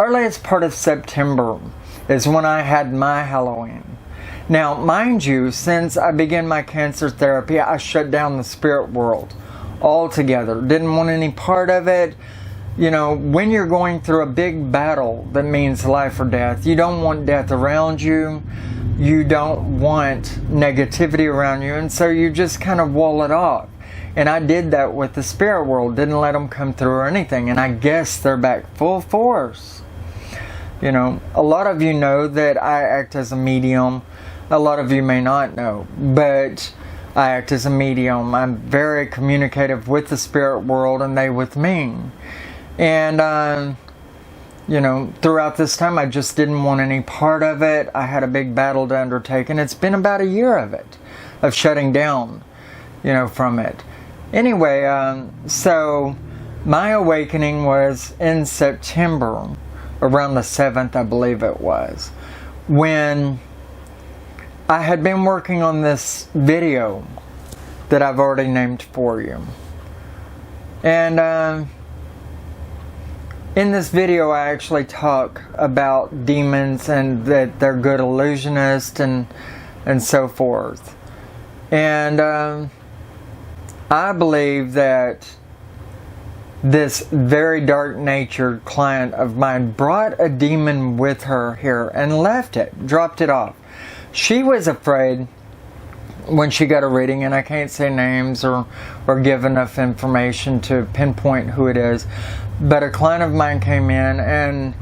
earliest part of September is when I had my Halloween. Now, mind you, since I began my cancer therapy, I shut down the spirit world altogether. Didn't want any part of it. You know, when you're going through a big battle that means life or death, you don't want death around you. You don't want negativity around you. And so you just kind of wall it off. And I did that with the spirit world. Didn't let them come through or anything. And I guess they're back full force. You know, a lot of you know that I act as a medium. A lot of you may not know. But I act as a medium. I'm very communicative with the spirit world and they with me. And, you know, throughout this time, I just didn't want any part of it. I had a big battle to undertake, and it's been about a year of it, of shutting down, you know, from it. Anyway, so my awakening was in September, around the 7th, I believe it was, when I had been working on this video that I've already named for you. And, in this video, I actually talk about demons and that they're good illusionists and so forth. And I believe that this very dark-natured client of mine brought a demon with her here and left it, dropped it off. She was afraid when she got a reading, and I can't say names or give enough information to pinpoint who it is, but a client of mine came in and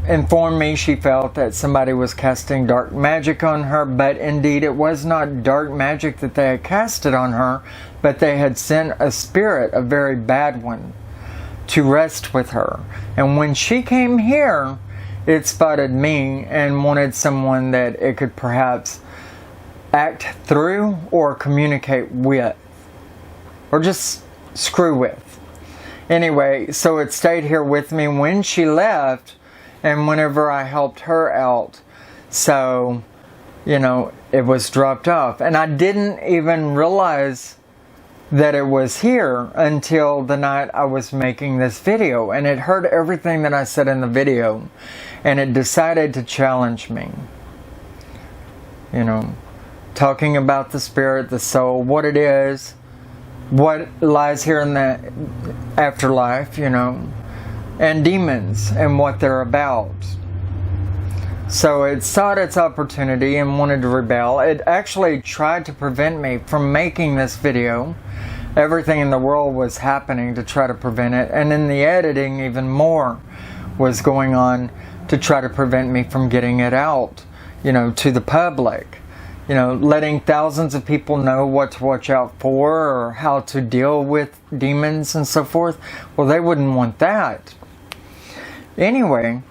informed me she felt that somebody was casting dark magic on her, but indeed it was not dark magic that they had casted on her, but they had sent a spirit, a very bad one, to rest with her. And when she came here, it spotted me and wanted someone that it could perhaps act through or communicate with, or just screw with. Anyway, so it stayed here with me when she left and whenever I helped her out. So, you know, it was dropped off. And I didn't even realize that it was here until the night I was making this video. And it heard everything that I said in the video. And it decided to challenge me. You know, talking about the spirit, the soul, what it is, what lies here in the afterlife, you know, and demons and what they're about. So it sought its opportunity and wanted to rebel. It actually tried to prevent me from making this video. Everything in the world was happening to try to prevent it, and in the editing even more was going on to try to prevent me from getting it out, you know, to the public. You know, letting thousands of people know what to watch out for or how to deal with demons and so forth. Well, they wouldn't want that. Anyway,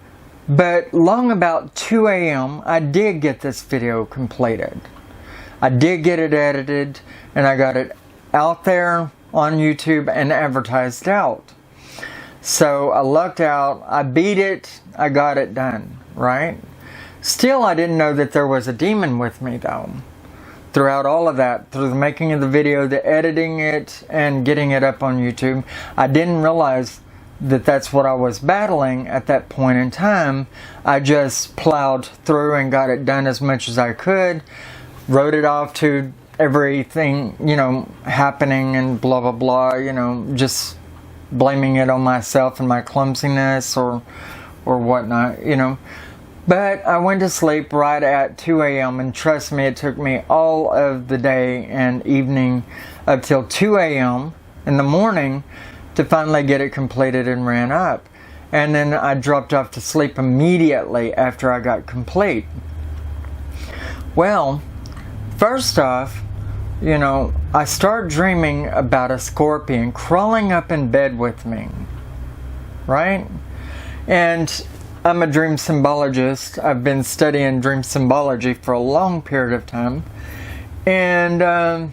but long about 2 a.m., I did get this video completed. I did get it edited, and I got it out there on YouTube and advertised out. So I lucked out, I beat it, I got it done, right? Still, I didn't know that there was a demon with me, though. Throughout all of that, through the making of the video, the editing it, and getting it up on YouTube, I didn't realize that that's what I was battling at that point in time. I just plowed through and got it done as much as I could, wrote it off to everything, you know, happening and blah, blah, blah, you know, just blaming it on myself and my clumsiness or whatnot, you know. But I went to sleep right at 2 a.m. and trust me, it took me all of the day and evening up till 2 a.m. in the morning to finally get it completed and ran up. And then I dropped off to sleep immediately after I got complete. Well, first off, you know, I start dreaming about a scorpion crawling up in bed with me, right? And I'm a dream symbologist. I've been studying dream symbology for a long period of time. And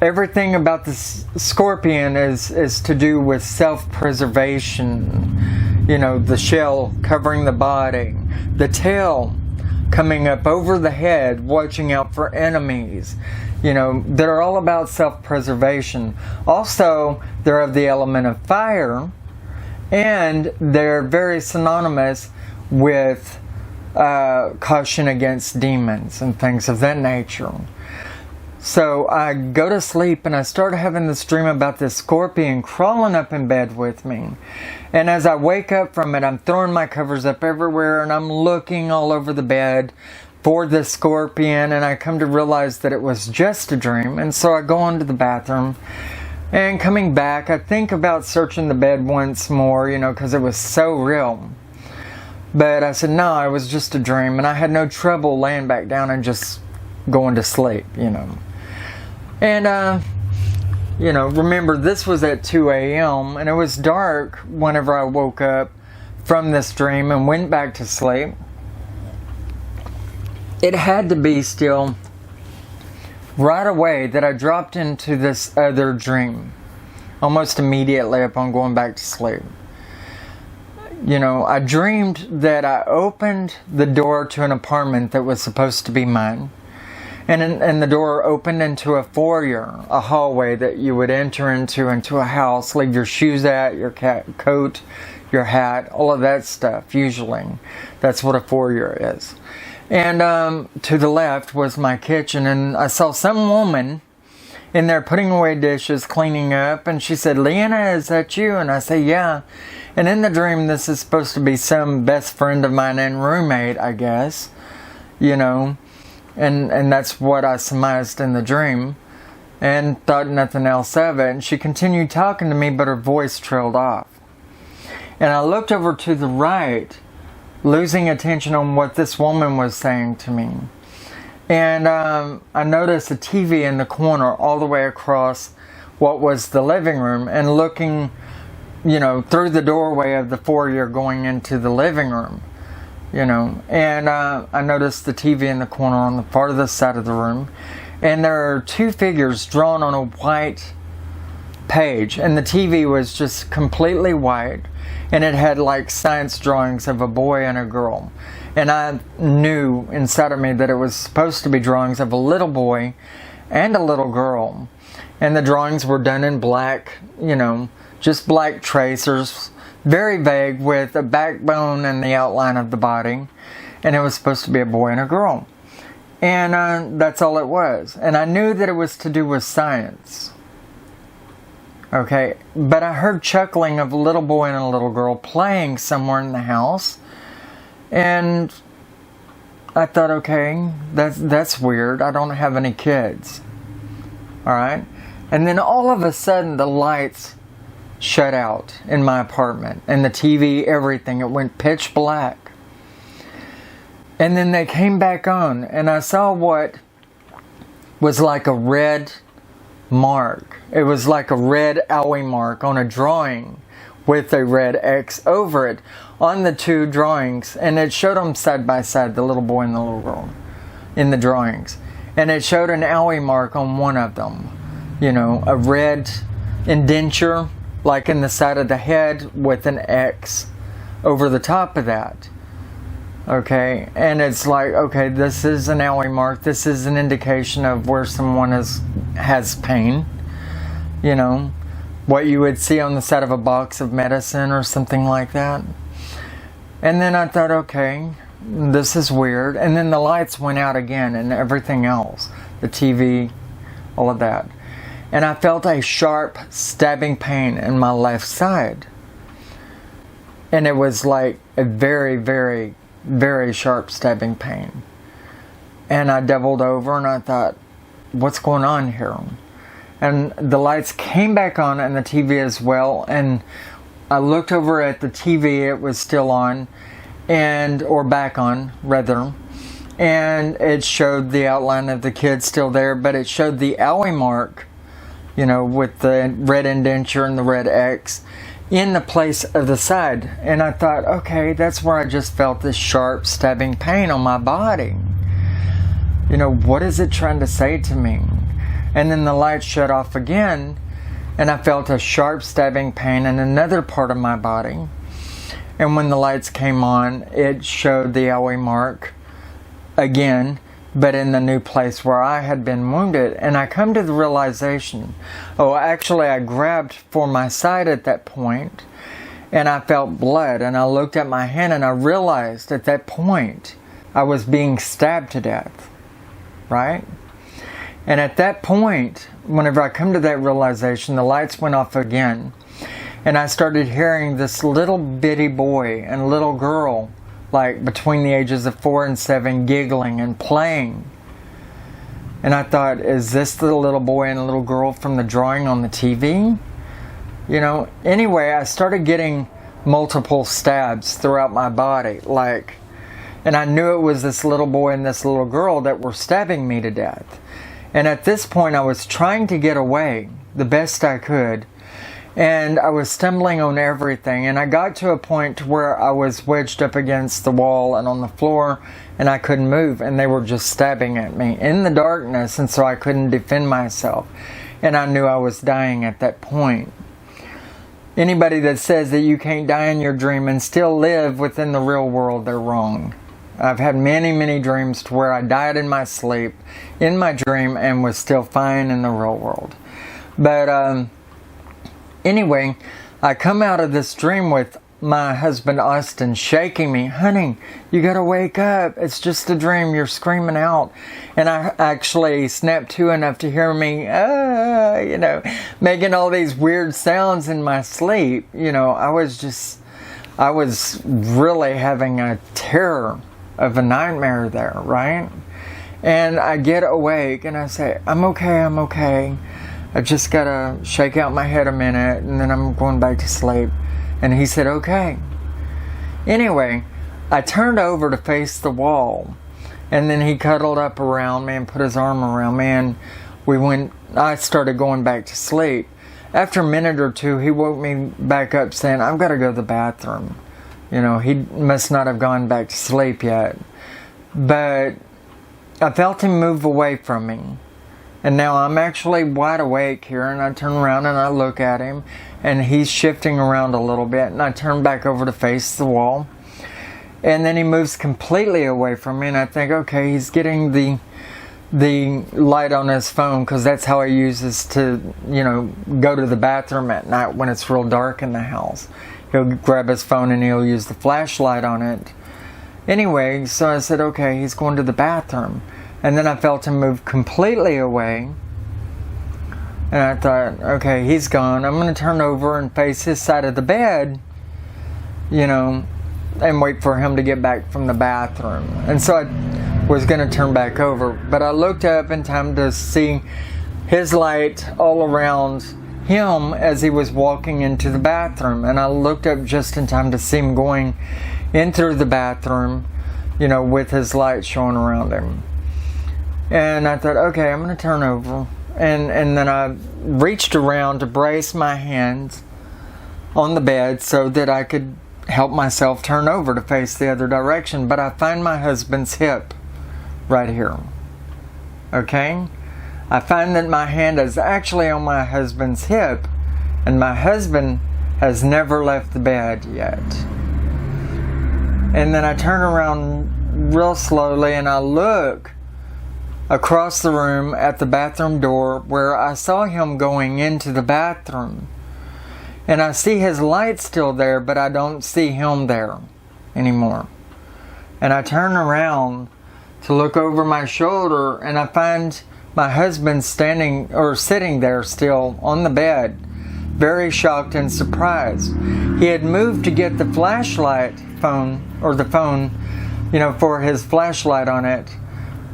everything about the scorpion is to do with self-preservation. You know, the shell covering the body, the tail coming up over the head, watching out for enemies. You know, they're all about self-preservation. Also, they're of the element of fire. And they're very synonymous with caution against demons and things of that nature. So I go to sleep and I start having this dream about this scorpion crawling up in bed with me. And as I wake up from it, I'm throwing my covers up everywhere and I'm looking all over the bed for the scorpion, and I come to realize that it was just a dream. And so I go into the bathroom, and coming back, I think about searching the bed once more, because it was so real. But I said, no, it was just a dream, and I had no trouble laying back down and just going to sleep, And, remember, this was at 2 a.m., and it was dark whenever I woke up from this dream and went back to sleep. It had to be still right away that I dropped into this other dream, almost immediately upon going back to sleep. I dreamed that I opened the door to an apartment that was supposed to be mine. And the door opened into a foyer, a hallway that you would enter into a house, leave your shoes at, your coat, your hat, all of that stuff, usually. That's what a foyer is. And to the left was my kitchen, and I saw some woman in there putting away dishes, cleaning up, and she said, "Leeanna, is that you?" And I say, "Yeah." And in the dream, this is supposed to be some best friend of mine and roommate, I guess, and that's what I surmised in the dream, and thought nothing else of it. And she continued talking to me, but her voice trailed off. And I looked over to the right, losing attention on what this woman was saying to me. And I noticed a TV in the corner all the way across what was the living room, and looking, through the doorway of the foyer going into the living room, And I noticed the TV in the corner on the farthest side of the room, and there are two figures drawn on a white page, and the TV was just completely white. And it had like science drawings of a boy and a girl. And I knew inside of me that it was supposed to be drawings of a little boy and a little girl. And the drawings were done in black, just black tracers, very vague, with a backbone and the outline of the body. And it was supposed to be a boy and a girl. And that's all it was. And I knew that it was to do with science. Okay, but I heard chuckling of a little boy and a little girl playing somewhere in the house, and I thought, okay, that's weird. I don't have any kids. All right, and then all of a sudden the lights shut out in my apartment, and the TV, everything. It went pitch black, and then they came back on, and I saw what was like a red mark. It was like a red owie mark on a drawing with a red X over it on the two drawings, and it showed them side by side, the little boy and the little girl in the drawings, and it showed an owie mark on one of them, a red indenture like in the side of the head with an X over the top of that. Okay, and it's like, okay, this is an owie mark. This is an indication of where someone has pain. What you would see on the side of a box of medicine or something like that. And then I thought, okay, this is weird. And then the lights went out again and everything else. The TV, all of that. And I felt a sharp stabbing pain in my left side. And it was like a very, very, very sharp stabbing pain. And I doubled over and I thought, what's going on here? And the lights came back on and the TV as well. And I looked over at the TV, it was still on, or back on, rather. And it showed the outline of the kid still there, but it showed the owie mark, with the red indenture and the red X in the place of the side. And I thought, okay, that's where I just felt this sharp stabbing pain on my body. What is it trying to say to me? And then the light shut off again, and I felt a sharp stabbing pain in another part of my body. And when the lights came on, it showed the owie mark again, but in the new place where I had been wounded. And I come to the realization, I grabbed for my side at that point, and I felt blood, and I looked at my hand, and I realized at that point I was being stabbed to death, right? And at that point, whenever I come to that realization, the lights went off again, and I started hearing this little bitty boy and little girl, like between the ages of 4 and 7, giggling and playing. And I thought, is this the little boy and little girl from the drawing on the TV? You know, anyway, I started getting multiple stabs throughout my body, and I knew it was this little boy and this little girl that were stabbing me to death. And at this point, I was trying to get away the best I could, and I was stumbling on everything, and I got to a point where I was wedged up against the wall and on the floor, and I couldn't move, and they were just stabbing at me in the darkness, and so I couldn't defend myself, and I knew I was dying at that point. Anybody that says that you can't die in your dream and still live within the real world, they're wrong. I've had many, many dreams to where I died in my sleep, in my dream, and was still fine in the real world. But anyway, I come out of this dream with my husband Austin shaking me. Honey, you gotta wake up. It's just a dream. You're screaming out. And I actually snapped to enough to hear me, making all these weird sounds in my sleep. I was really having a terror of a nightmare there, right? And I get awake and I say, I'm okay. I just gotta shake out my head a minute and then I'm going back to sleep. And he said, okay. Anyway, I turned over to face the wall, and then he cuddled up around me and put his arm around me, and I started going back to sleep. After a minute or two, he woke me back up saying, I've got to go to the bathroom. He must not have gone back to sleep yet. But I felt him move away from me. And now I'm actually wide awake here, and I turn around and I look at him, and he's shifting around a little bit, and I turn back over to face the wall. And then he moves completely away from me, and I think, okay, he's getting the light on his phone, because that's how he uses to, go to the bathroom at night when it's real dark in the house. He'll grab his phone and he'll use the flashlight on it. Anyway, so I said, okay, he's going to the bathroom. And then I felt him move completely away. And I thought, okay, he's gone. I'm going to turn over and face his side of the bed, and wait for him to get back from the bathroom. And so I was going to turn back over. But I looked up in time to see his light all around him as he was walking into the bathroom. And I looked up just in time to see him going into the bathroom, with his light showing around him. And I thought, okay, I'm going to turn over. And then I reached around to brace my hands on the bed so that I could help myself turn over to face the other direction. But I find my husband's hip right here. Okay? I find that my hand is actually on my husband's hip, and my husband has never left the bed yet. And then I turn around real slowly and I look across the room at the bathroom door where I saw him going into the bathroom. And I see his light still there, but I don't see him there anymore. And I turn around to look over my shoulder, and I find my husband sitting there still on the bed, very shocked and surprised. He had moved to get the phone, for his flashlight on it,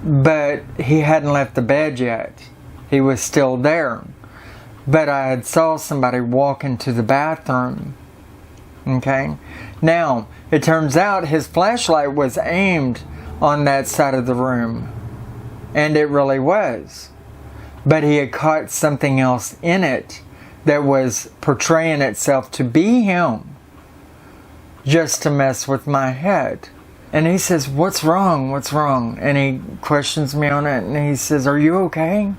but he hadn't left the bed yet. He was still there. But I had saw somebody walk into the bathroom. Okay? Now, it turns out his flashlight was aimed on that side of the room. And it really was. But he had caught something else in it that was portraying itself to be him, just to mess with my head. And he says, what's wrong? What's wrong? And he questions me on it, and he says, are you okay?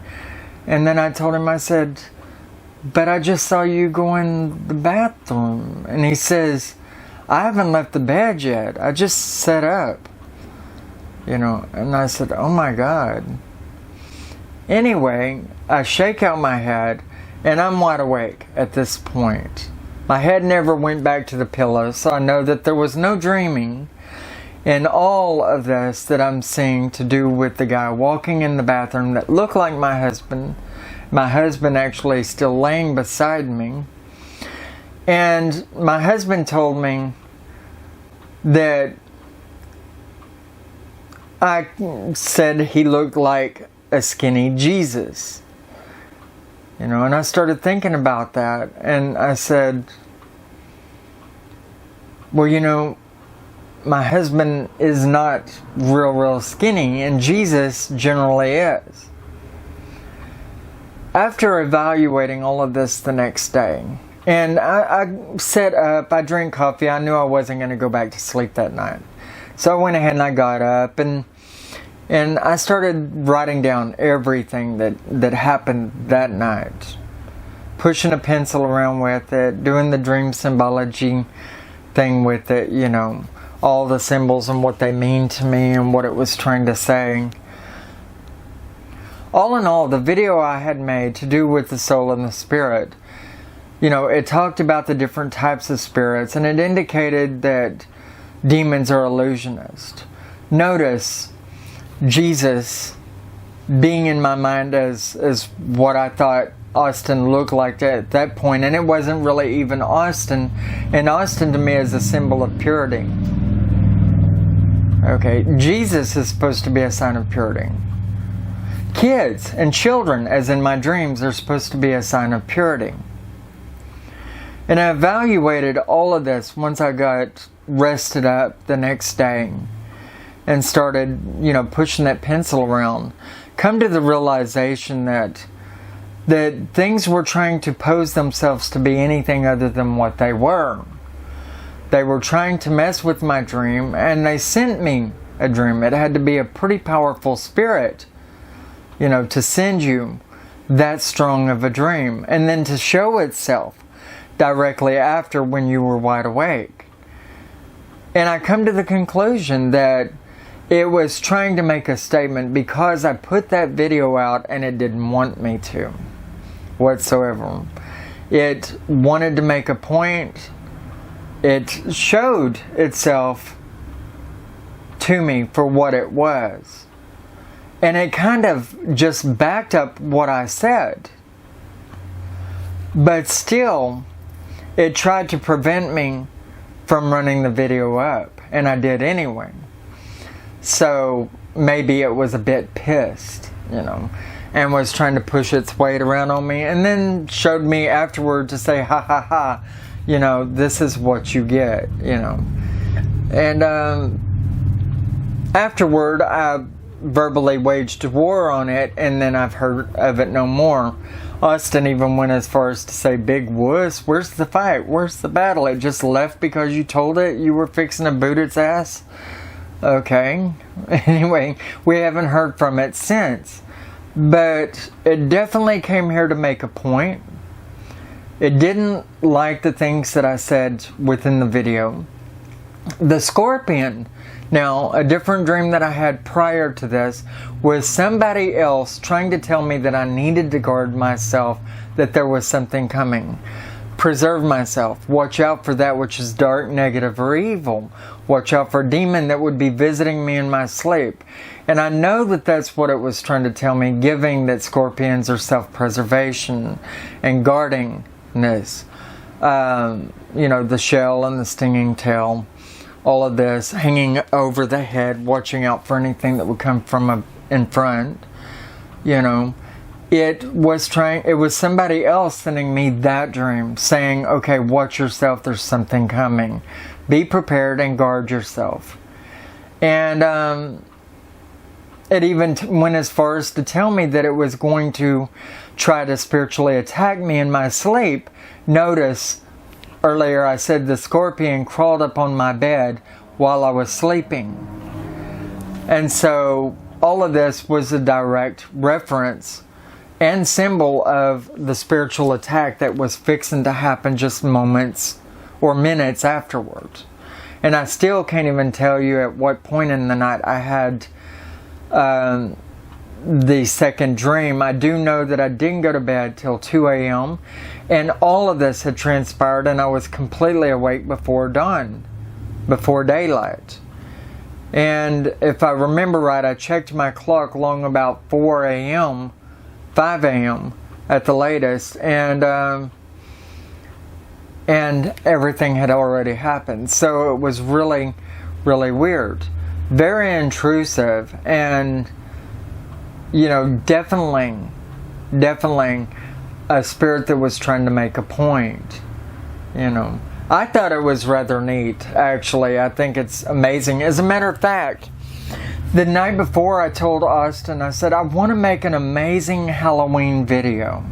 And then I told him, I said, but I just saw you go in the bathroom. And he says, I haven't left the bed yet. I just sat up. And I said, oh my God. Anyway, I shake out my head, and I'm wide awake at this point. My head never went back to the pillow, so I know that there was no dreaming in all of this that I'm seeing to do with the guy walking in the bathroom that looked like my husband. My husband actually still laying beside me. And my husband told me that I said he looked like a skinny Jesus. You know, and I started thinking about that. And I said, well, you know, my husband is not real skinny, and Jesus generally is. After evaluating all of this the next day, and I sat up, I drank coffee, I knew I wasn't going to go back to sleep that night. So I went ahead and I got up and I started writing down everything that happened that night. Pushing a pencil around with it, doing the dream symbology thing with it, you know, all the symbols and what they mean to me and what it was trying to say. All in all, the video I had made to do with the soul and the spirit, you know, it talked about the different types of spirits, and it indicated that demons are illusionist. Notice Jesus being in my mind as what I thought Austin looked like at that point, and it wasn't really even Austin, and Austin to me is a symbol of purity. Okay, Jesus is supposed to be a sign of purity. Kids and children, as in my dreams, are supposed to be a sign of purity. And I evaluated all of this once I got rested up the next day and started, you know, pushing that pencil around. Come to the realization that things were trying to pose themselves to be anything other than what they were. They were trying to mess with my dream, and they sent me a dream. It had to be a pretty powerful spirit, you know, to send you that strong of a dream, and then to show itself directly after when you were wide awake. And I come to the conclusion that it was trying to make a statement because I put that video out and it didn't want me to whatsoever. It wanted to make a point. It showed itself to me for what it was. And it kind of just backed up what I said. But still, it tried to prevent me from running the video up. And I did anyway. So maybe it was a bit pissed, you know, and was trying to push its weight around on me. And then showed me afterward to say, ha ha ha, you know, this is what you get, you know. And afterward, I verbally waged war on it, and then I've heard of it no more. Austin even went as far as to say, big wuss, where's the fight? Where's the battle? It just left because you told it you were fixing to boot its ass? Okay. Anyway, we haven't heard from it since. But it definitely came here to make a point. It didn't like the things that I said within the video. The scorpion. Now, a different dream that I had prior to this was somebody else trying to tell me that I needed to guard myself, that there was something coming. Preserve myself. Watch out for that which is dark, negative, or evil. Watch out for a demon that would be visiting me in my sleep. And I know that that's what it was trying to tell me, giving that scorpions are self-preservation and guardingness. You know, the shell and the stinging tail. All of this, hanging over the head, watching out for anything that would come from in front. You know, it was somebody else sending me that dream, saying, okay, watch yourself, there's something coming. Be prepared and guard yourself. And it even went as far as to tell me that it was going to try to spiritually attack me in my sleep. Notice, earlier I said the scorpion crawled up on my bed while I was sleeping. And so all of this was a direct reference and symbol of the spiritual attack that was fixing to happen just moments or minutes afterwards. And I still can't even tell you at what point in the night I had the second dream, I do know that I didn't go to bed till 2 a.m. and all of this had transpired and I was completely awake before dawn, before daylight. And if I remember right, I checked my clock long about 4 a.m., 5 a.m. at the latest, and everything had already happened. So it was really, really weird. Very intrusive, and, you know, definitely a spirit that was trying to make a point, you know. I thought it was rather neat, actually. I think it's amazing. As a matter of fact, the night before I told Austin, I said, I want to make an amazing Halloween video,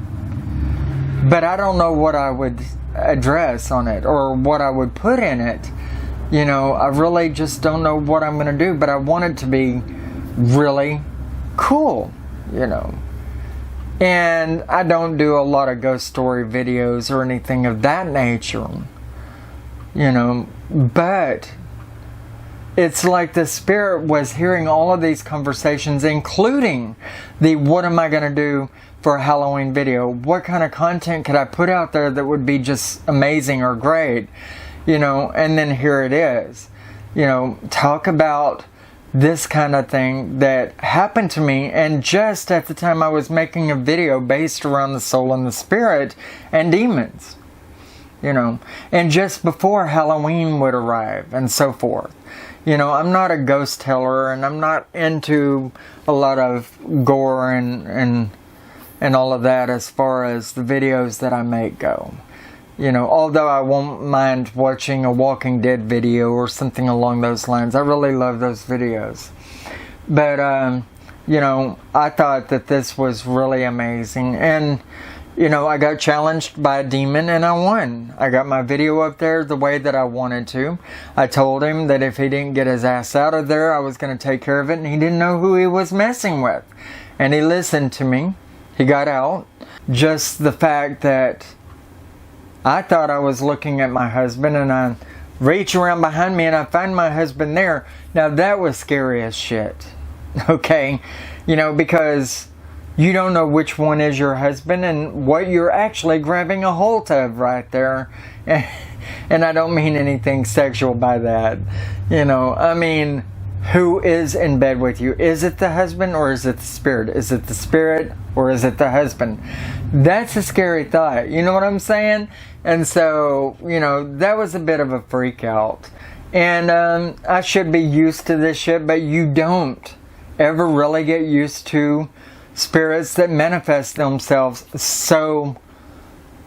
but I don't know what I would address on it or what I would put in it. You know, I really just don't know what I'm going to do, but I want it to be really cool, you know. And I don't do a lot of ghost story videos or anything of that nature, you know, but it's like the spirit was hearing all of these conversations, including the what am I going to do for a Halloween video? What kind of content could I put out there that would be just amazing or great? You know, and then here it is. You know, talk about this kind of thing that happened to me, and just at the time I was making a video based around the soul and the spirit and demons. You know, and just before Halloween would arrive and so forth. You know, I'm not a ghost teller, and I'm not into a lot of gore and all of that as far as the videos that I make go. You know, although I won't mind watching a Walking Dead video or something along those lines. I really love those videos. But, you know, I thought that this was really amazing. And, you know, I got challenged by a demon and I won. I got my video up there the way that I wanted to. I told him that if he didn't get his ass out of there, I was going to take care of it. And he didn't know who he was messing with. And he listened to me. He got out. Just the fact that I thought I was looking at my husband, and I reach around behind me and I find my husband there. Now that was scary as shit. Okay? You know, because you don't know which one is your husband and what you're actually grabbing a hold of right there. And I don't mean anything sexual by that. You know, I mean, who is in bed with you? Is it the husband or is it the spirit? Is it the spirit or is it the husband? That's a scary thought. You know what I'm saying? And so, you know, that was a bit of a freak out. And I should be used to this shit, but you don't ever really get used to spirits that manifest themselves so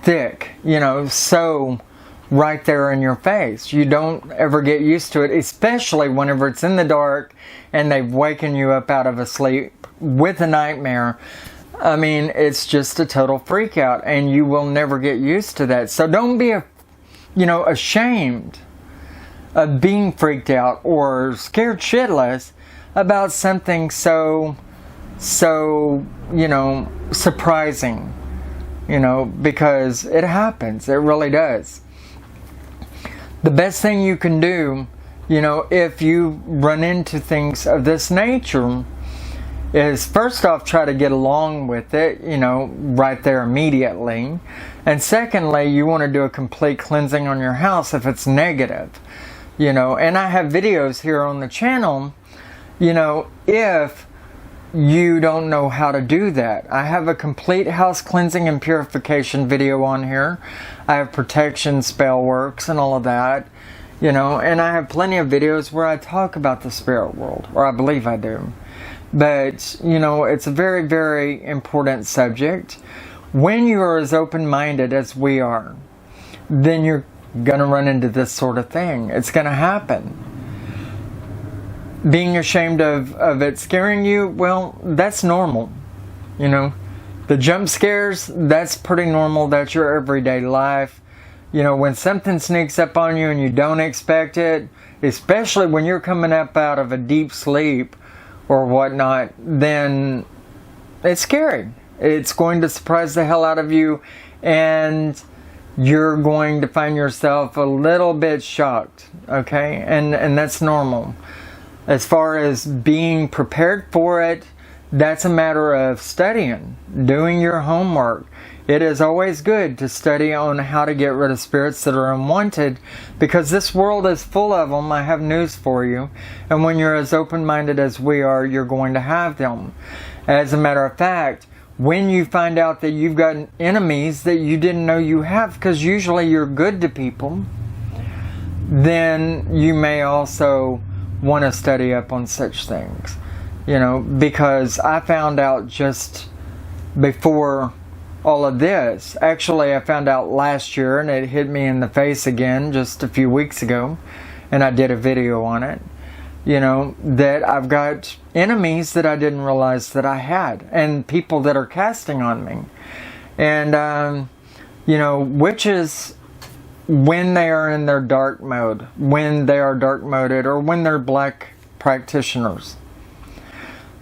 thick, you know, so right there in your face. You don't ever get used to it, especially whenever it's in the dark and they've waken you up out of a sleep with a nightmare. I mean, it's just a total freak out, and you will never get used to that. So don't be, ashamed of being freaked out or scared shitless about something so, surprising, because it happens. It really does. The best thing you can do, if you run into things of this nature, is first off try to get along with it, right there immediately. And secondly, you want to do a complete cleansing on your house if it's negative. And I have videos here on the channel, if you don't know how to do that. I have a complete house cleansing and purification video on here. I have protection spell works and all of that, and I have plenty of videos where I talk about the spirit world, or I believe I do. But, it's a very, very important subject. When you are as open-minded as we are, then you're going to run into this sort of thing. It's going to happen. Being ashamed of it scaring you, well, that's normal. The jump scares, that's pretty normal. That's your everyday life. When something sneaks up on you and you don't expect it, especially when you're coming up out of a deep sleep or whatnot, then it's scary. It's going to surprise the hell out of you, and you're going to find yourself a little bit shocked, okay? And that's normal. As far as being prepared for it, that's a matter of studying, doing your homework. It is always good to study on how to get rid of spirits that are unwanted, because this world is full of them. I have news for you. And when you're as open-minded as we are, you're going to have them. As a matter of fact, when you find out that you've got enemies that you didn't know you have, because usually you're good to people, then you may also want to study up on such things. You know, because I found out just before all of this. Actually, I found out last year, and it hit me in the face again just a few weeks ago, and I did a video on it. You know, that I've got enemies that I didn't realize that I had, and people that are casting on me. And, you know, witches, when they are in their dark mode, when they are dark moded, or when they're black practitioners,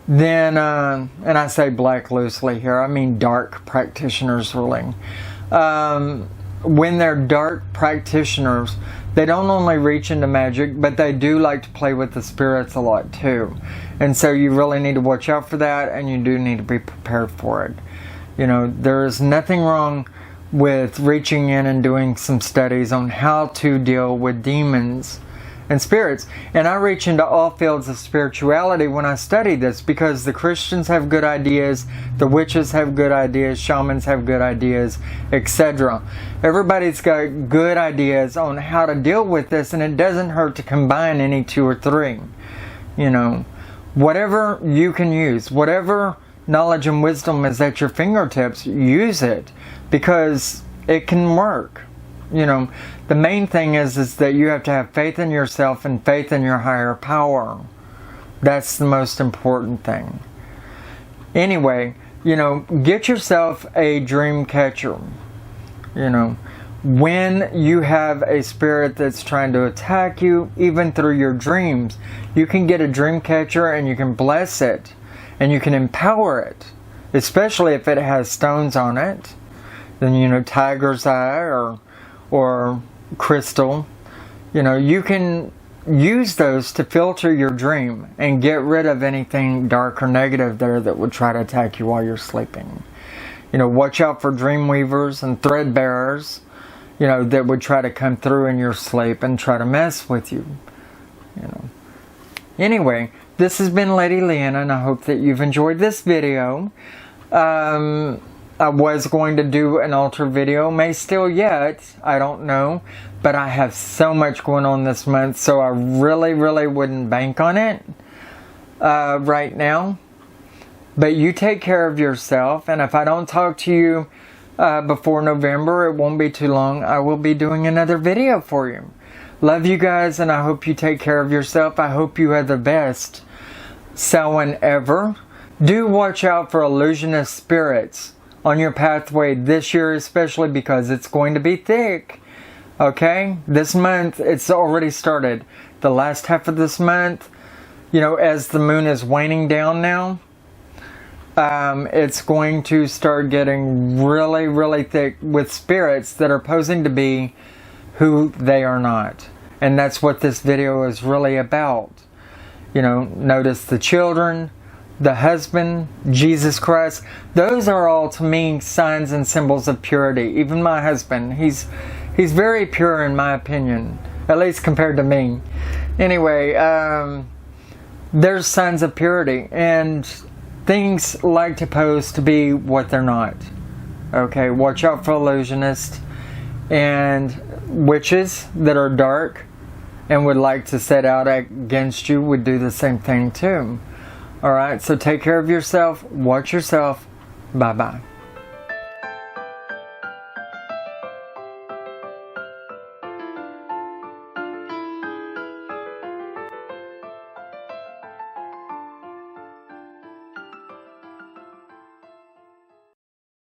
then, and I say black loosely here, I mean dark practitioners really. When they're dark practitioners, they don't only reach into magic, but they do like to play with the spirits a lot too. And so you really need to watch out for that, and you do need to be prepared for it. You know, there is nothing wrong with reaching in and doing some studies on how to deal with demons and spirits. And I reach into all fields of spirituality when I study this, because the Christians have good ideas, the witches have good ideas, shamans have good ideas, etc. Everybody's got good ideas on how to deal with this, and it doesn't hurt to combine any two or three. You know, whatever you can use, whatever knowledge and wisdom is at your fingertips, use it, because it can work. You know, the main thing is that you have to have faith in yourself and faith in your higher power. That's the most important thing. Anyway, you know, get yourself a dream catcher. You know, when you have a spirit that's trying to attack you, even through your dreams, you can get a dream catcher and you can bless it and you can empower it, especially if it has stones on it. Then, you know, tiger's eye or crystal, you know, you can use those to filter your dream and get rid of anything dark or negative there that would try to attack you while you're sleeping. You know, watch out for dream weavers and thread bearers, you know, that would try to come through in your sleep and try to mess with you. You know. Anyway, this has been Lady Leeanna, and I hope that you've enjoyed this video. I was going to do an altar video, may still yet, I don't know, but I have so much going on this month, so I really wouldn't bank on it right now. But you take care of yourself, and if I don't talk to you before November, it won't be too long, I will be doing another video for you. Love you guys, and I hope you take care of yourself. I hope you have the best Samhain ever. Do watch out for illusionist spirits on your pathway this year, especially because it's going to be thick. Okay? This month, it's already started. The last half of this month, you know, as the moon is waning down now, it's going to start getting really thick with spirits that are posing to be who they are not. And that's what this video is really about. You know, notice the children, the husband, Jesus Christ. Those are all, to me, signs and symbols of purity. Even my husband, he's very pure in my opinion, at least compared to me. Anyway, there's signs of purity, and things like to pose to be what they're not. Okay, watch out for illusionists and witches that are dark and would like to set out against you would do the same thing too. Alright, so take care of yourself, watch yourself, bye-bye.